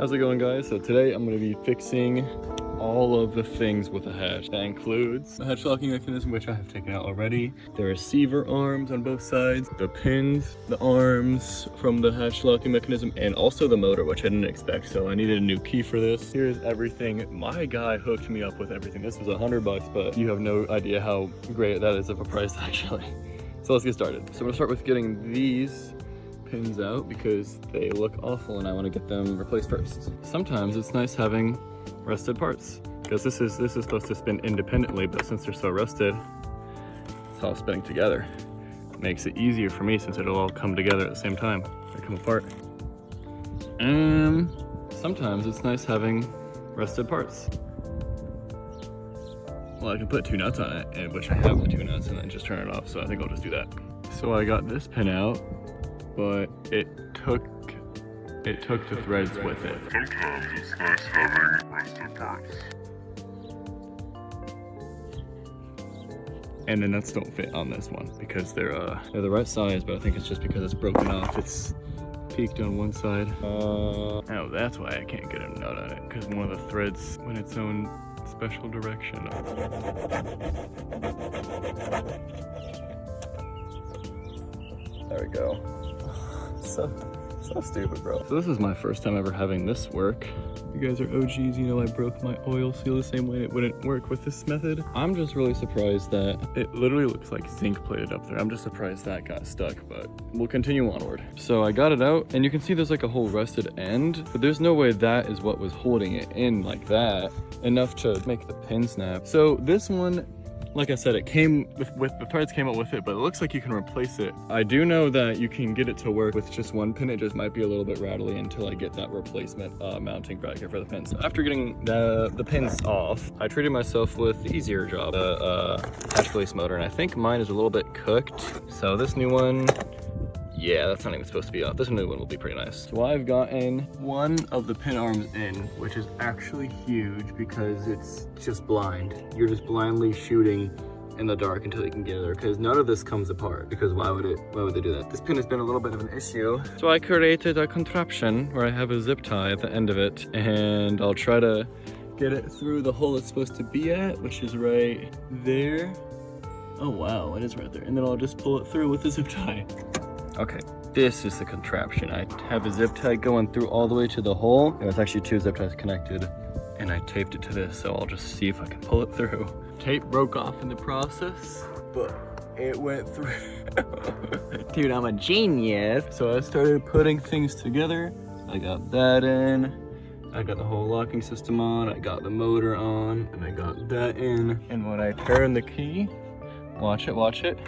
How's it going, guys? So today I'm going to be fixing all of the things with a hatch. That includes the hatch locking mechanism, which I have taken out already, the receiver arms on both sides, the pins, the arms from the hatch locking mechanism, and also the motor, which I didn't expect, so I needed a new key for this. Here's everything. My guy hooked me up with everything. This was $100, but you have no idea how great that is of a price, actually. So let's get started. So I'm gonna start with getting these pins out because they look awful and I want to get them replaced first. Sometimes it's nice having rusted parts because this is supposed to spin independently, but since they're so rusted, it's all spinning together. It makes it easier for me since it'll all come together at the same time. They come apart. And sometimes it's nice having rusted parts. Well, I can put 2 nuts on it, which I have the 2 nuts, and then just turn it off, so I think I'll just do that. So I got this pin out, but it took the threads with it. Sometimes it's nice having rusted parts. And the nuts don't fit on this one because they're the right size, but I think it's just because it's broken off. It's peaked on one side. Oh, that's why I can't get a nut on it, because one of the threads went its own special direction. There we go. So stupid, bro. So this is my first time ever having this work. You guys are OGs, you know I broke my oil seal the same way and it wouldn't work with this method. I'm just really surprised that it literally looks like zinc plated up there. I'm just surprised that got stuck, but we'll continue onward. So I got it out and you can see there's like a whole rusted end, but there's no way that is what was holding it in like that, enough to make the pin snap. So this one, like I said, it came with the threads came out with it, but it looks like you can replace it. I do know that you can get it to work with just one pin. It just might be a little bit rattly until I get that replacement mounting bracket for the pins. So after getting the pins off, I treated myself with the easier job, the hatch release motor, and I think mine is a little bit cooked. So this new one, yeah, that's not even supposed to be off. This new one will be pretty nice. So I've gotten one of the pin arms in, which is actually huge because it's just blind. You're just blindly shooting in the dark until you can get there, because none of this comes apart, because why would they do that? This pin has been a little bit of an issue. So I created a contraption where I have a zip tie at the end of it, and I'll try to get it through the hole it's supposed to be at, which is right there. Oh wow, it is right there. And then I'll just pull it through with the zip tie. Okay, this is the contraption. I have a zip tie going through all the way to the hole. It was actually 2 zip ties connected, and I taped it to this, so I'll just see if I can pull it through. Tape broke off in the process, but it went through. Dude, I'm a genius. So I started putting things together. I got that in. I got the whole locking system on. I got the motor on, and I got that in. And when I turn the key, watch it.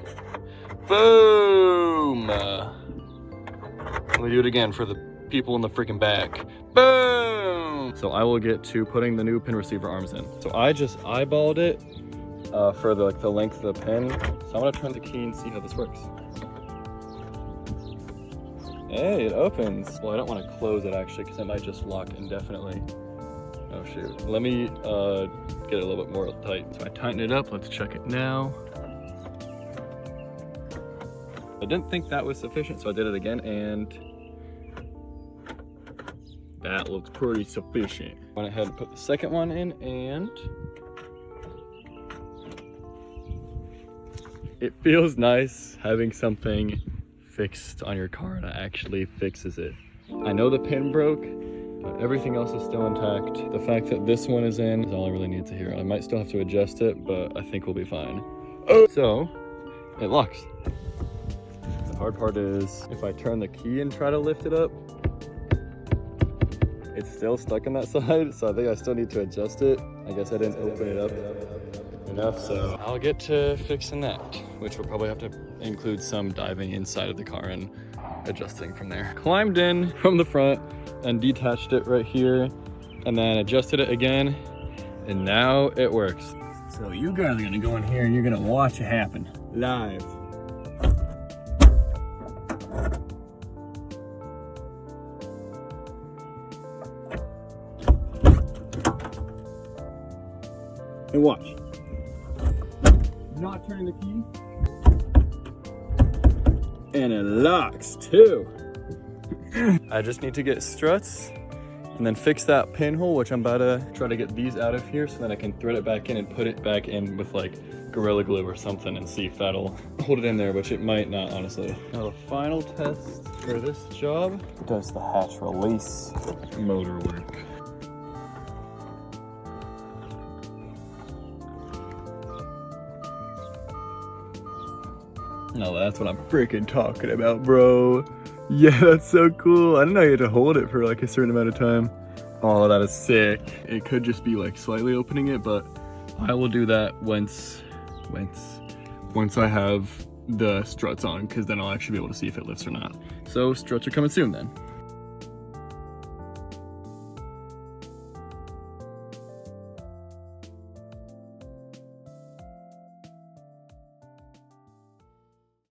Boom! Let me do it again for the people in the freaking back. Boom! So I will get to putting the new pin receiver arms in. So I just eyeballed it for the length of the pin. So I'm gonna turn the key and see how this works. Hey, it opens. Well, I don't want to close it actually, because it might just lock indefinitely. Oh shoot. Let me get it a little bit more tight. So I tighten it up. Let's check it now. I didn't think that was sufficient, so I did it again, and that looks pretty sufficient. Went ahead and put the second one in, and it feels nice having something fixed on your car that actually fixes it. I know the pin broke, but everything else is still intact. The fact that this one is in is all I really need to hear. I might still have to adjust it, but I think we'll be fine. So, it locks. The hard part is if I turn the key and try to lift it up, it's still stuck on that side, so I think I still need to adjust it. I guess I didn't open it up enough, so I'll get to fixing that, which will probably have to include some diving inside of the car and adjusting from there. Climbed in from the front and detached it right here, and then adjusted it again, and now it works. So you guys are gonna go in here and you're gonna watch it happen live. And watch. Not turning the key. And it locks too. I just need to get struts and then fix that pinhole, which I'm about to try to get these out of here so then I can thread it back in and put it back in with like Gorilla Glue or something and see if that'll hold it in there, which it might not, honestly. Now the final test for this job does the hatch release motor work. No, that's what I'm freaking talking about, bro. Yeah, that's so cool. I didn't know you had to hold it for like a certain amount of time. Oh, that is sick. It could just be like slightly opening it, but I will do that once I have the struts on, because then I'll actually be able to see if it lifts or not. So struts are coming soon then.